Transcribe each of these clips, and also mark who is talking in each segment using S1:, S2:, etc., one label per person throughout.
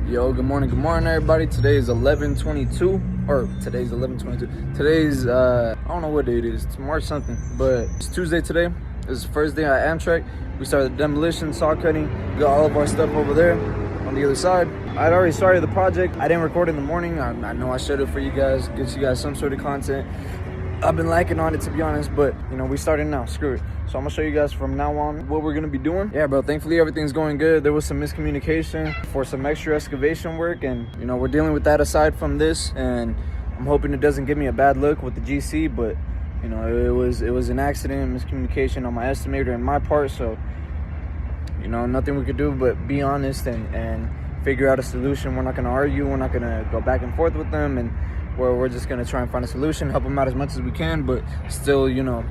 S1: Yo, good morning, everybody. Today is 11/22, or today's 11/22. Today's, I don't know what day it is. It's March something, but it's Tuesday today. This is the first day at Amtrak. We started the demolition, saw cutting. We got all of our stuff over there on the other side. I'd already started the project. I didn't record in the morning. I know I should have for you guys, get you guys some sort of content. I've been lacking on it, to be honest, but you know, we started now, screw it. So I'm gonna show you guys from now on what we're gonna be doing. Yeah, bro, thankfully everything's going good. There was some miscommunication for some extra excavation work, and you know, we're dealing with that aside from this, and I'm hoping it doesn't give me a bad look with the GC, but you know, it was an accident, miscommunication on my estimator and my part, so you know, nothing we could do but be honest and figure out a solution. We're not gonna argue, we're not gonna go back and forth with them, and we're just gonna try and find a solution, help them out as much as we can, but still, you know,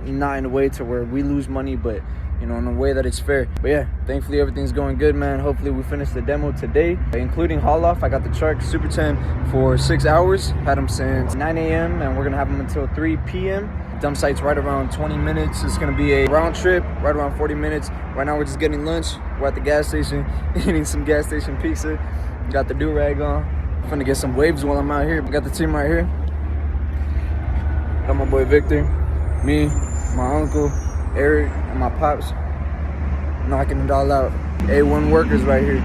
S1: not in a way to where we lose money, but you know, in a way that it's fair. But yeah, thankfully everything's going good, man. Hopefully we finish the demo today, including haul off. I got the truck Super 10 for 6 hours, had them since 9 a.m. and we're gonna have them until 3 p.m. Dump site's right around 20 minutes. It's gonna be a round trip, right around 40 minutes. Right now we're just getting lunch. We're at the gas station eating some gas station pizza. Got the do-rag on. Finna get some waves while I'm out here. Got the team right here. Got my boy Victor, me, my uncle, Eric, and my pops. Knocking it all out. A1 workers right here.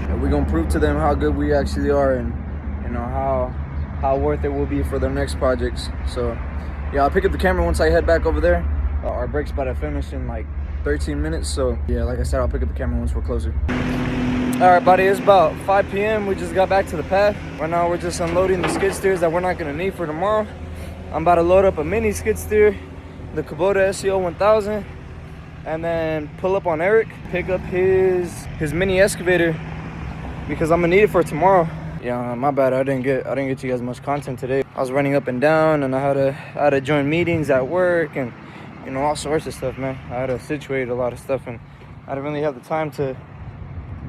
S1: And we're gonna prove to them how good we actually are, and you know how worth it will be for their next projects. So yeah, I'll pick up the camera once I head back over there. Our break's about to finish in like 13 minutes. So yeah, like I said, I'll pick up the camera once we're closer. All right, buddy, it's about 5 p.m. We just got back to the pad. Right now, we're just unloading the skid steers that we're not gonna need for tomorrow. I'm about to load up a mini skid steer, the Kubota SEO 1000, and then pull up on Eric, pick up his mini excavator because I'm gonna need it for tomorrow. Yeah, my bad. I didn't get you guys much content today. I was running up and down, and I had to join meetings at work, and you know, all sorts of stuff, man. I had to situate a lot of stuff, and I didn't really have the time to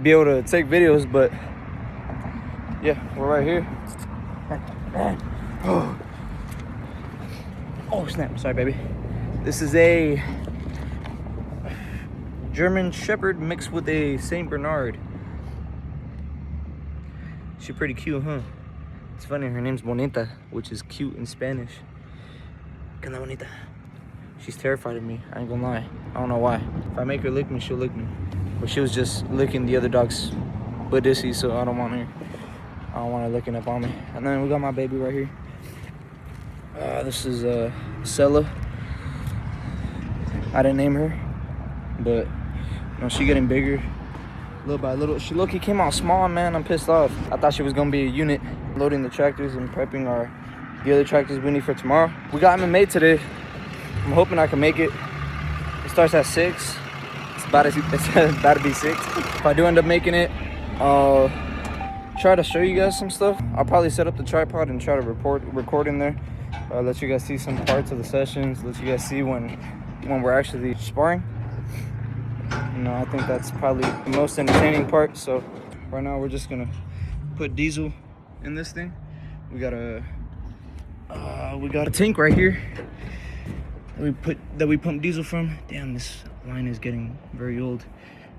S1: be able to take videos, but yeah, we're right here. Oh snap, sorry baby. This is a German Shepherd mixed with a Saint Bernard. She's pretty cute, huh? It's funny, her name's Bonita, which is cute in Spanish. ¿Qué onda, Bonita? She's terrified of me, I ain't gonna lie. I don't know why. If I make her lick me, she'll lick me. But she was just licking the other dog's buttissy, so I don't want her licking up on me. And then we got my baby right here. This is Sella. I didn't name her, but you know, she getting bigger little by little. She low-key came out small, man. I'm pissed off. I thought she was gonna be a unit. Loading the tractors and prepping the other tractors we need for tomorrow. We got MMA today. I'm hoping I can make it. It starts at 6. It's about to be 6. If I do end up making it, I'll try to show you guys some stuff. I'll probably set up the tripod and try to record in there. Let you guys see some parts of the sessions. Let you guys see when we're actually sparring. You know, I think that's probably the most entertaining part. So right now we're just gonna put diesel in this thing. We got a tank right here that we pump diesel from. Damn, this line is getting very old.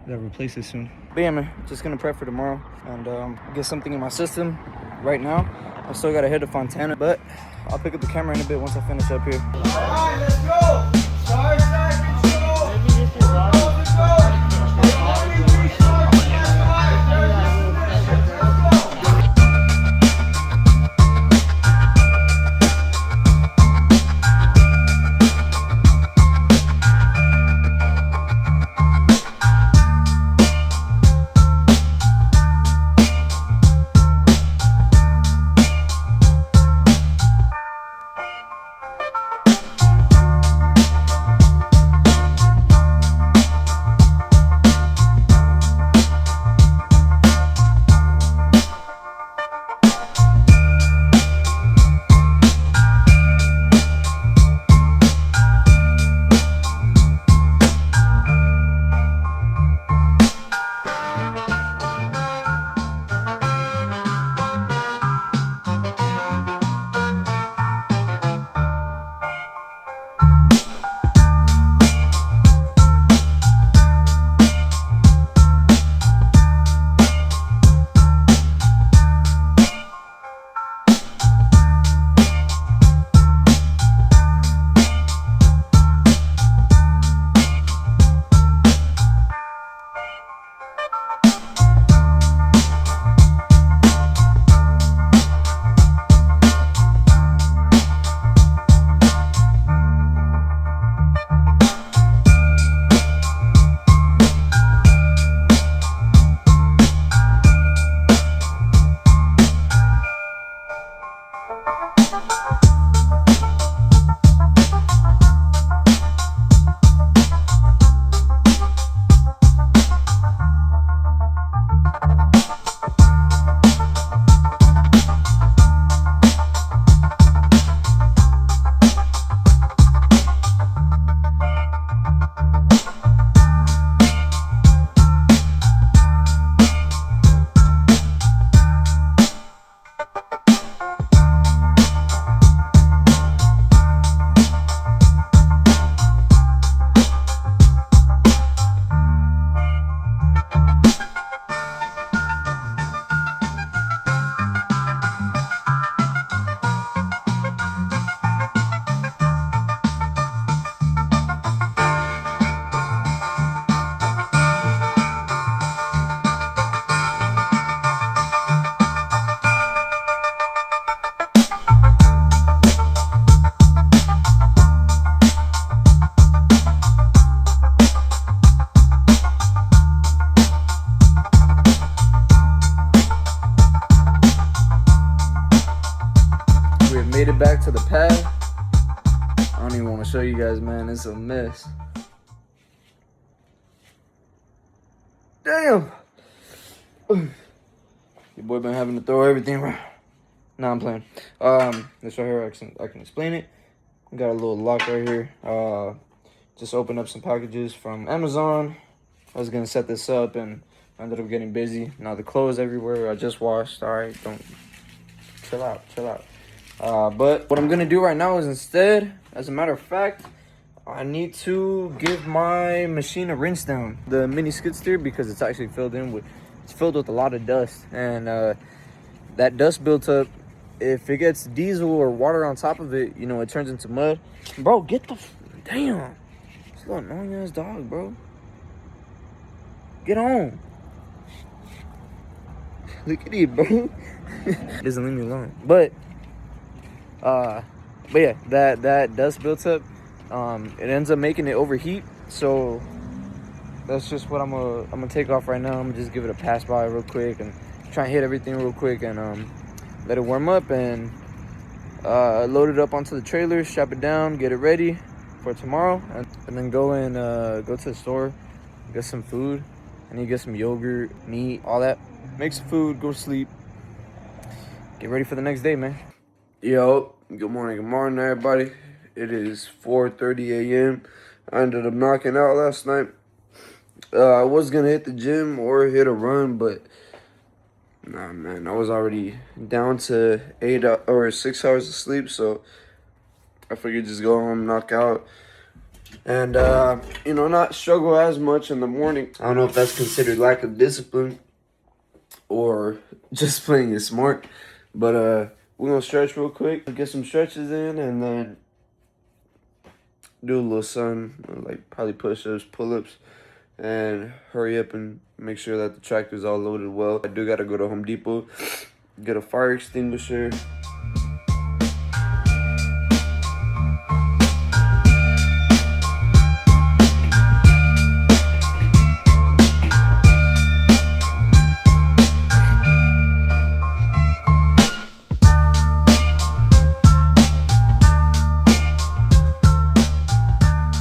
S1: We gotta replace it soon. But yeah, man, just gonna prep for tomorrow and get something in my system right now. I still gotta head to Fontana, but I'll pick up the camera in a bit once I finish up here.
S2: All right, let's go. Start,
S1: made it back to the pad. I don't even want to show you guys, man. It's a mess. Damn. Your boy been having to throw everything around. Nah, I'm playing. This right here, I can explain it. Got a little lock right here. Just opened up some packages from Amazon. I was gonna set this up and I ended up getting busy. Now the clothes everywhere. I just washed. All right, don't chill out. But what I'm gonna do right now is instead, as a matter of fact, I need to give my machine a rinse down. The mini skid steer, because it's actually filled with a lot of dust, and that dust built up. If it gets diesel or water on top of it, you know, it turns into mud. Bro, get the damn. It's a little annoying ass dog, bro. Get on. Look at it, bro. Doesn't leave me alone. But yeah, that dust built up. It ends up making it overheat. So that's just what I'm gonna take off right now. I'm gonna just give it a pass by real quick and try and hit everything real quick and let it warm up and load it up onto the trailer, strap it down, get it ready for tomorrow, and then go to the store, get some food. I need to get some yogurt, meat, all that. Make some food, go to sleep, get ready for the next day, man. Yo, good morning, everybody. It is 4:30 a.m. I ended up knocking out last night. I was gonna hit the gym or hit a run, but nah, man, I was already down to 8 or 6 hours of sleep, so I figured just go home, knock out, and not struggle as much in the morning. I don't know if that's considered lack of discipline or just playing it smart, but we're gonna stretch real quick, get some stretches in, and then do a little sun, like probably push-ups, pull-ups, and hurry up and make sure that the tractor's all loaded well. I do gotta go to Home Depot, get a fire extinguisher.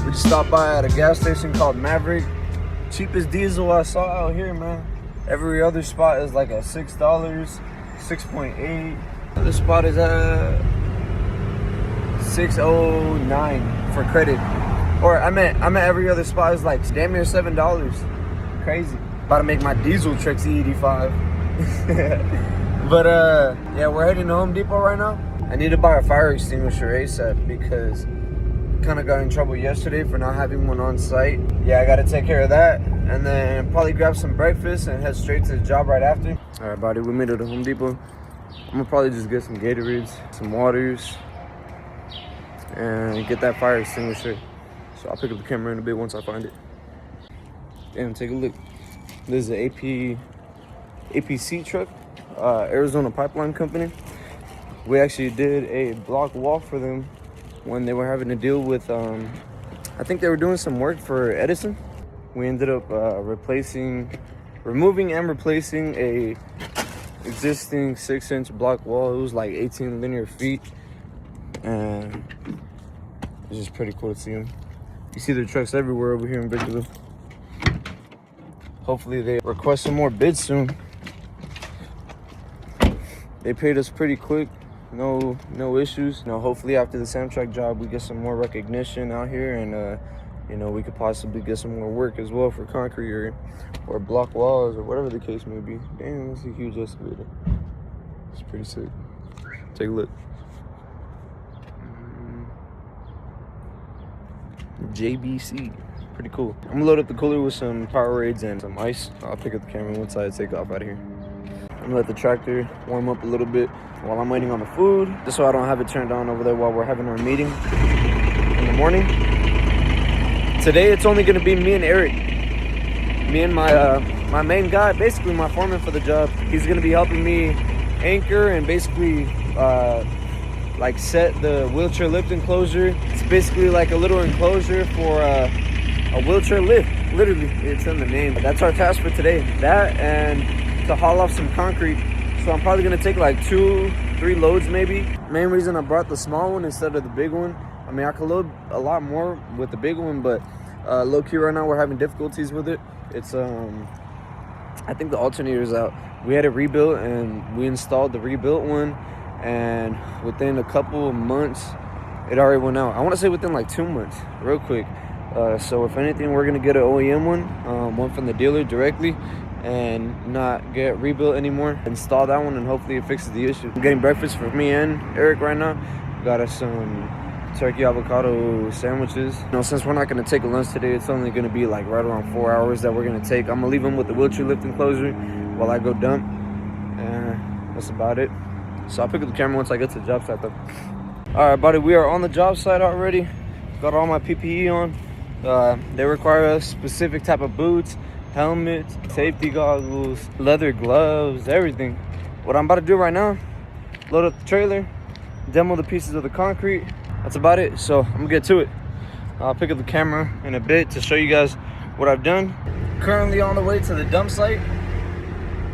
S1: We just stopped by at a gas station called Maverick. Cheapest diesel I saw out here, man. Every other spot is like at $6, 6.8. This spot is at 6.09 for credit. Or I meant every other spot is like damn near $7. Crazy. About to make my diesel trick E85. But yeah, we're heading to Home Depot right now. I need to buy a fire extinguisher ASAP because kind of got in trouble yesterday for not having one on site. Yeah, I got to take care of that, and then probably grab some breakfast and head straight to the job right after. All right, buddy, we made it to Home Depot. I'm gonna probably just get some Gatorades, some waters, and get that fire extinguisher. So I'll pick up the camera in a bit once I find it. Damn, take a look. This is an APC truck, Arizona Pipeline Company. We actually did a block wall for them when they were having to deal with, I think they were doing some work for Edison. We ended up removing and replacing a existing 6-inch block wall. It was like 18 linear feet, and it's just pretty cool to see them. You see their trucks everywhere over here in Bridgeville. Hopefully they request some more bids soon. They paid us pretty quick. No issues. Hopefully after the Samtrack job, we get some more recognition out here, and we could possibly get some more work as well for concrete or block walls or whatever the case may be. Damn, that's a huge excavator. It's pretty sick. Take a look. JBC. Pretty cool. I'm gonna load up the cooler with some Powerades and some ice. I'll pick up the camera once I take off out of here. I'm gonna let the tractor warm up a little bit while I'm waiting on the food, just so I don't have it turned on over there while we're having our meeting in the morning. Today it's only gonna be me and Eric. Me and my main guy, basically my foreman for the job. He's gonna be helping me anchor and basically like set the wheelchair lift enclosure. It's basically like a little enclosure for a wheelchair lift. Literally, it's in the name. That's our task for today. That and to haul off some concrete So I'm probably gonna take like 2-3 loads maybe. Main reason I brought the small one instead of the big one, I mean I could load a lot more with the big one, but low key right now we're having difficulties with it. It's I think the alternator's out. We had it rebuilt and we installed the rebuilt one, and within a couple of months it already went out. I want to say within like 2 months, real quick. So if anything, we're gonna get an OEM one from the dealer directly, and not get rebuilt anymore. Install that one and hopefully it fixes the issue. I'm getting breakfast for me and Eric right now. Got us some turkey avocado sandwiches. You know, since we're not gonna take a lunch today, it's only gonna be like right around 4 hours that we're gonna take. I'm gonna leave him with the wheelchair lift enclosure while I go dump, and that's about it. So I'll pick up the camera once I get to the job site though. All right, buddy, we are on the job site already. Got all my PPE on. They require a specific type of boots, helmets, safety goggles, leather gloves, everything. What I'm about to do right now, load up the trailer, demo the pieces of the concrete. That's about it, so I'm gonna get to it. I'll pick up the camera in a bit to show you guys what I've done. Currently on the way to the dump site.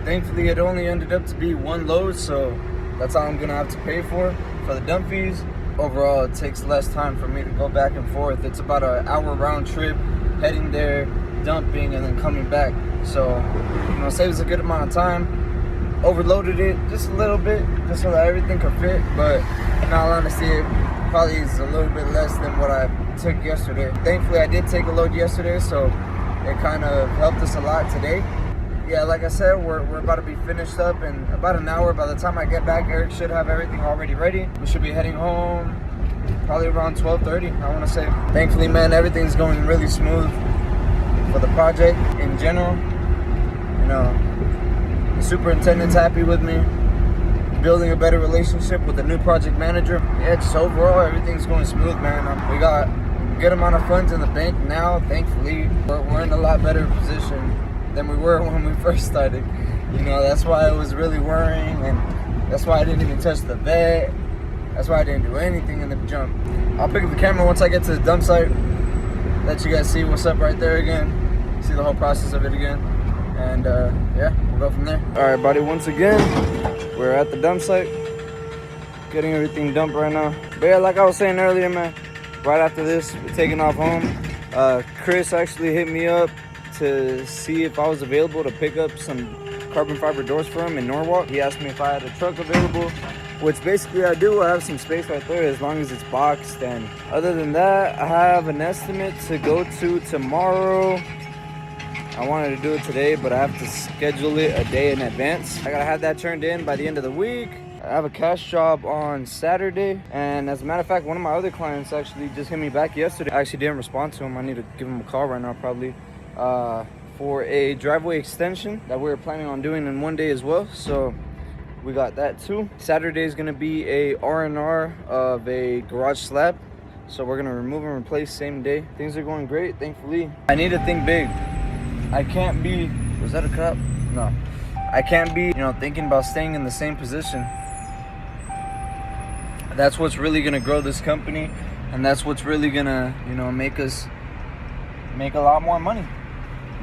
S1: Thankfully, it only ended up to be 1 load, so that's all I'm gonna have to pay for the dump fees. Overall, it takes less time for me to go back and forth. It's about an hour round trip, heading there, dumping, and then coming back. So, you know, it saves a good amount of time. Overloaded it just a little bit, just so that everything could fit. But in all honesty, it probably is a little bit less than what I took yesterday. Thankfully, I did take a load yesterday, so it kind of helped us a lot today. Yeah, like I said, we're about to be finished up in about an hour. By the time I get back, Eric should have everything already ready. We should be heading home probably around 12:30, I want to say. Thankfully, man, everything's going really smooth for the project in general. You know, the superintendent's happy with me. Building a better relationship with the new project manager. Yeah, just overall, everything's going smooth, man. We got a good amount of funds in the bank now, thankfully. We're in a lot better position than we were when we first started. You know, that's why I was really worrying, and that's why I didn't even touch the vet. That's why I didn't do anything in the jump. I'll pick up the camera once I get to the dump site, let you guys see what's up right there again, see the whole process of it again, and yeah, we'll go from there. All right, buddy, once again, we're at the dump site, getting everything dumped right now. But yeah, like I was saying earlier, man, right after this, we're taking off home. Chris actually hit me up to see if I was available to pick up some carbon fiber doors for him in Norwalk. He asked me if I had a truck available, which basically I do. I have some space right there as long as it's boxed. And other than that, I have an estimate to go to tomorrow. I wanted to do it today, but I have to schedule it a day in advance. I gotta have that turned in by the end of the week. I have a cash job on Saturday, and as a matter of fact, one of my other clients actually just hit me back yesterday. I actually didn't respond to him. I need to give him a call right now probably. For a driveway extension that we're planning on doing in one day as well, so we got that too. Saturday is going to be a R&R of a garage slab, so we're going to remove and replace same day. Things are going great, thankfully. I need to think big. I can't be, was that a cop? No, I can't be, you know, thinking about staying in the same position. That's what's really going to grow this company, and that's what's really going to, you know, make us make a lot more money.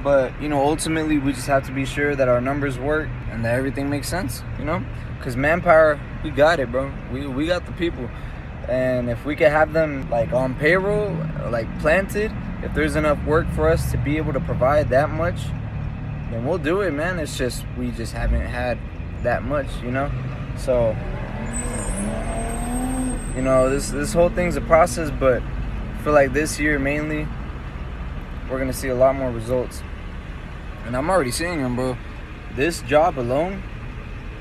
S1: But, you know, ultimately, we just have to be sure that our numbers work and that everything makes sense, you know? Because manpower, we got it, bro. We got the people. And if we can have them, like, on payroll, like, planted, if there's enough work for us to be able to provide that much, then we'll do it, man. It's just, we just haven't had that much, you know? So, you know, this whole thing's a process, but I feel like this year, mainly, we're gonna see a lot more results, and I'm already seeing them, bro. This job alone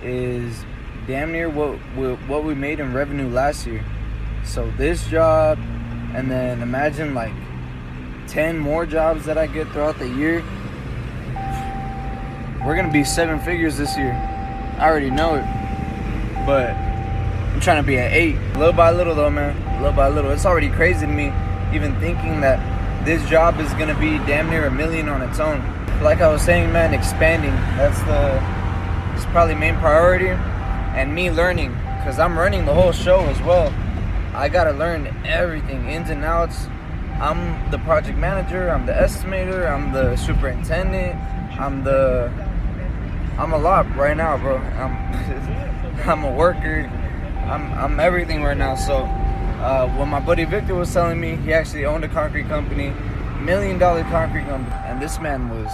S1: is damn near what we made in revenue last year. So this job, and then imagine like 10 more jobs that I get throughout the year. We're gonna be 7 figures this year. I already know it, but I'm trying to be at 8, little by little though, man. Little by little. It's already crazy to me even thinking that this job is gonna be damn near $1 million on its own. Like I was saying, man, expanding, it's probably main priority, and me learning, because I'm running the whole show as well. I gotta learn everything, ins and outs. I'm the project manager, I'm the estimator, I'm the superintendent, I'm the I'm a lot right now, bro. I'm a worker. I'm everything right now. So when my buddy Victor was telling me, he actually owned a concrete company, $1 million concrete company, and this man was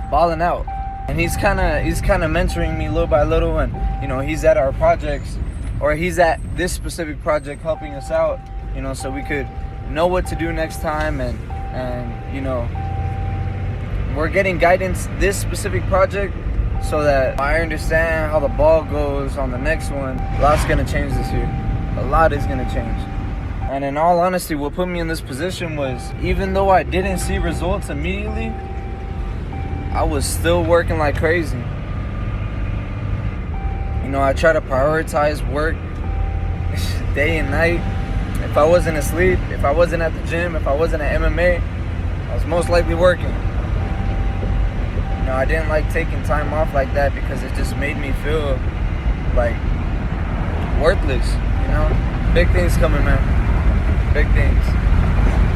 S1: balling out. And he's kind of mentoring me little by little, and you know, he's at our projects, or he's at this specific project helping us out, you know, so we could know what to do next time, and you know, we're getting guidance this specific project so that I understand how the ball goes on the next one. A lot's gonna change this year. A lot is gonna change. And in all honesty, what put me in this position was, even though I didn't see results immediately, I was still working like crazy. You know, I try to prioritize work day and night. If I wasn't asleep, if I wasn't at the gym, if I wasn't at MMA, I was most likely working. You know, I didn't like taking time off like that because it just made me feel like worthless, you know? Big things coming, man. Big things.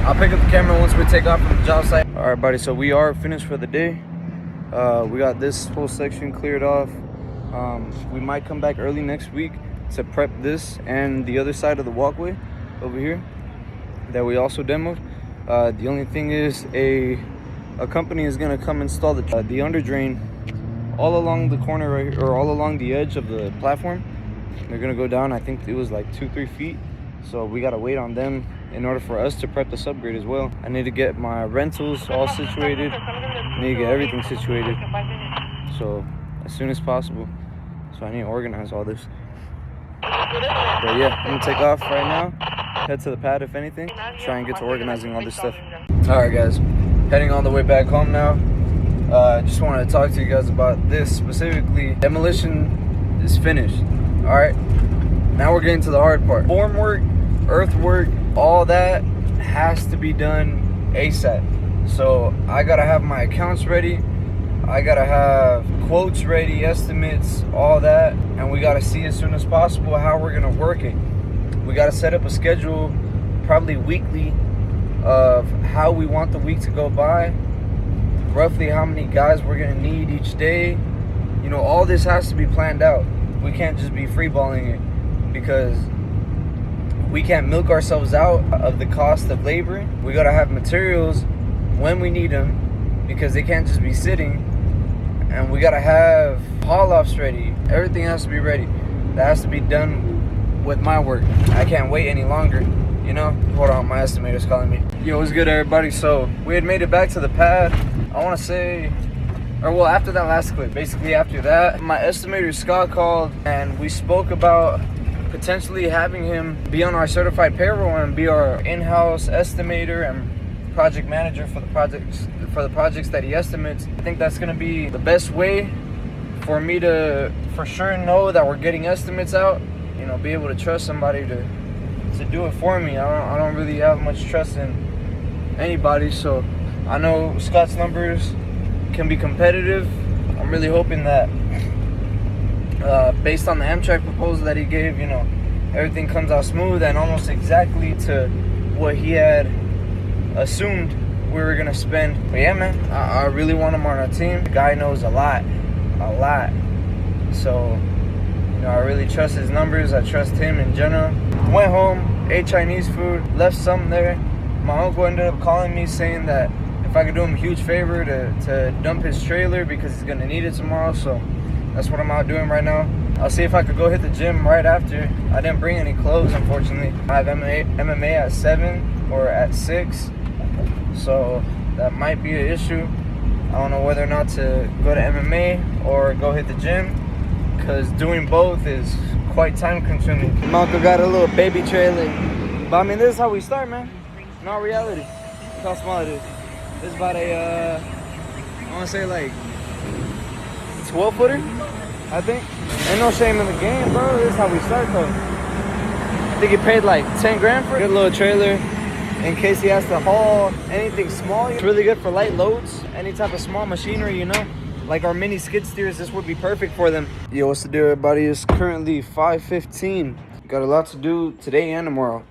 S1: I'll pick up the camera once we take off from the job site. All right, buddy, so we are finished for the day. We got this whole section cleared off. We might come back early next week to prep this and the other side of the walkway over here that we also demoed. The only thing is a company is gonna come install the under drain all along the corner right here, or all along the edge of the platform. They're gonna go down, I think it was like 2-3 feet. So we gotta wait on them in order for us to prep the subgrade as well. I need to get my rentals all situated. I need to get everything situated. So as soon as possible. So I need to organize all this. But yeah, I'm gonna take off right now. Head to the pad if anything. Try and get to organizing all this stuff. All right, guys. Heading all the way back home now. Just wanted to talk to you guys about this specifically. Demolition is finished. All right. Now we're getting to the hard part. Formwork, earthwork, all that has to be done ASAP. So I gotta have my accounts ready. I gotta have quotes ready, estimates, all that. And we gotta see as soon as possible how we're gonna work it. We gotta set up a schedule, probably weekly, of how we want the week to go by. Roughly how many guys we're gonna need each day. You know, all this has to be planned out. We can't just be freeballing it, because we can't milk ourselves out of the cost of labor. We gotta have materials when we need them, because they can't just be sitting. And we gotta have haul-offs ready. Everything has to be ready. That has to be done with my work. I can't wait any longer, you know? Hold on, my estimator's calling me. Yo, what's good, everybody? So we had made it back to the pad. I wanna say, or well, after that last clip, basically after that, my estimator Scott called and we spoke about potentially having him be on our certified payroll and be our in-house estimator and project manager for the projects that he estimates. I think that's gonna be the best way for me to for sure know that we're getting estimates out. You know, be able to trust somebody to do it for me. I don't really have much trust in anybody, so I know Scott's numbers can be competitive. I'm really hoping that based on the Amtrak proposal that he gave, you know, everything comes out smooth and almost exactly to what he had assumed we were gonna spend. But yeah, man, I really want him on our team. The guy knows a lot. So, you know, I really trust his numbers. I trust him in general. Went home, ate Chinese food, left some there. My uncle ended up calling me saying that if I could do him a huge favor to dump his trailer because he's gonna need it tomorrow. So that's what I'm out doing right now. I'll see if I could go hit the gym right after. I didn't bring any clothes, unfortunately. I have MMA at 7 or at 6. So that might be an issue. I don't know whether or not to go to MMA or go hit the gym, because doing both is quite time consuming. My uncle got a little baby trailer. But I mean, this is how we start, man. In all reality. Look how small it is. This is about a, I want to say like 12 footer, I think. Ain't no shame in the game, bro. This is how we start, though. I think he paid like 10 grand for it. Good little trailer in case he has to haul anything small. It's really good for light loads, any type of small machinery, you know? Like our mini skid steers, this would be perfect for them. Yo, what's the deal, everybody? It's currently 5:15. Got a lot to do today and tomorrow.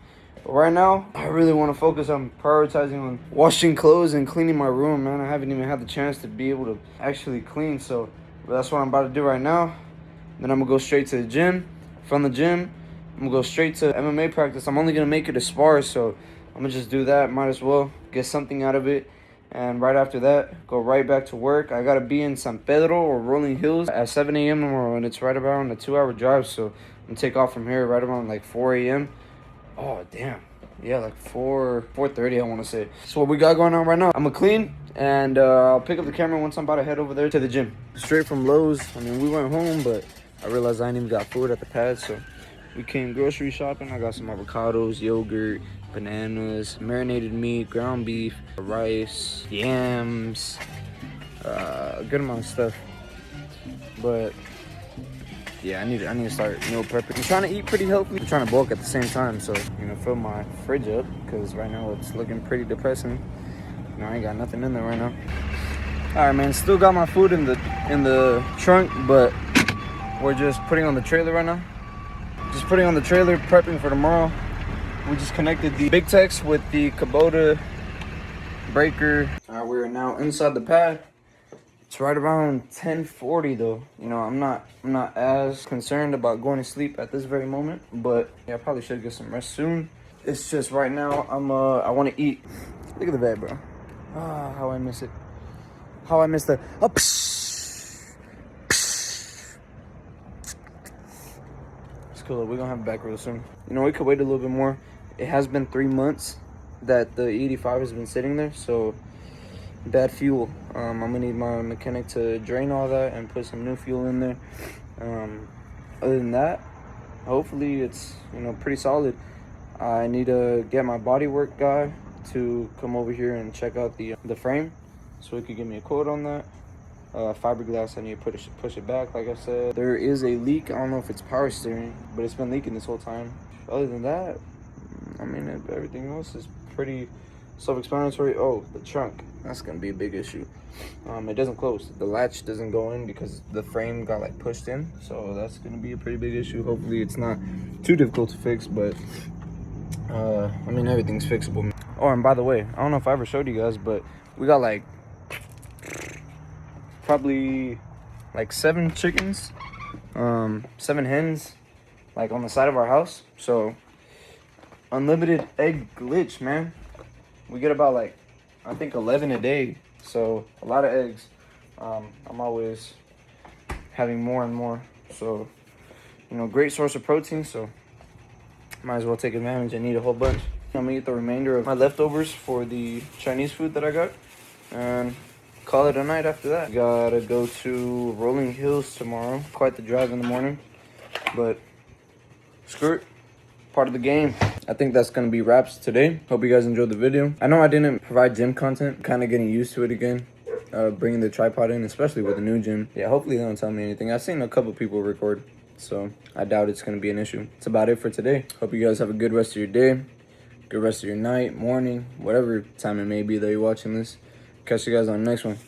S1: But right now, I really want to focus on prioritizing on washing clothes and cleaning my room, man. I haven't even had the chance to be able to actually clean, so But that's what I'm about to do right now. Then I'm gonna go straight to the gym. From the gym, I'm gonna go straight to MMA practice. I'm only gonna make it a spar, so I'm gonna just do that. Might as well get something out of it. And right after that, go right back to work. I gotta be in San Pedro or Rolling Hills at 7 a.m. tomorrow, and it's right around a 2-hour drive. So I'm gonna take off from here right around like 4 a.m. Oh damn, yeah, like 4:30 I want to say. So what we got going on right now? I'm gonna clean and I'll pick up the camera once I'm about to head over there to the gym. Straight from Lowe's. I mean, we went home, but I realized I ain't even got food at the pad, so we came grocery shopping. I got some avocados, yogurt, bananas, marinated meat, ground beef, rice, yams, a good amount of stuff. But yeah, I need to start meal prepping. I'm trying to eat pretty healthy. I'm trying to bulk at the same time, so fill my fridge up because right now it's looking pretty depressing. I ain't got nothing in there right now. All right, man. Still got my food in the trunk, but we're just putting on the trailer right now. Just putting on the trailer, prepping for tomorrow. We just connected the Big Tex with the Kubota breaker. We're now inside the pad. It's right around 10:40 though. I'm not as concerned about going to sleep at this very moment, but yeah, I probably should get some rest soon. It's just right now I want to eat. Look at the bed, bro. Ah, how I miss it. How I miss the It's cool. We're gonna have it back real soon. We could wait a little bit more. It has been 3 months that the E85 has been sitting there, so bad fuel. I'm gonna need my mechanic to drain all that and put some new fuel in there. Other than that, hopefully it's pretty solid. I need to get my bodywork guy to come over here and check out the frame, so he could give me a quote on that. Fiberglass, I need to push it back, like I said. There is a leak. I don't know if it's power steering, but it's been leaking this whole time. Other than that, I mean, everything else is pretty self-explanatory. Oh, the trunk. That's gonna be a big issue. It doesn't close. The latch doesn't go in because the frame got like pushed in. So that's gonna be a pretty big issue. Hopefully it's not too difficult to fix, but I mean, everything's fixable. Oh, and by the way, I don't know if I ever showed you guys, but we got like probably like 7 chickens, 7 hens, like on the side of our house. So unlimited egg glitch, man. We get about like, I think 11 a day, so a lot of eggs. I'm always having more and more, so great source of protein, so might as well take advantage. I need a whole bunch. I'm gonna eat the remainder of my leftovers for the Chinese food that I got and call it a night after that. Gotta go to Rolling Hills tomorrow. Quite the drive in the morning, but screw it. Part of the game. I think that's gonna be wraps today. Hope you guys enjoyed the video. I know I didn't provide gym content. Kind of getting used to it again. Bringing the tripod in, especially with the new gym. Yeah, hopefully they don't tell me anything. I've seen a couple people record, so I doubt it's gonna be an issue. That's about it for today. Hope you guys have a good rest of your day, good rest of your night, morning, whatever time it may be that you're watching this. Catch you guys on the next one.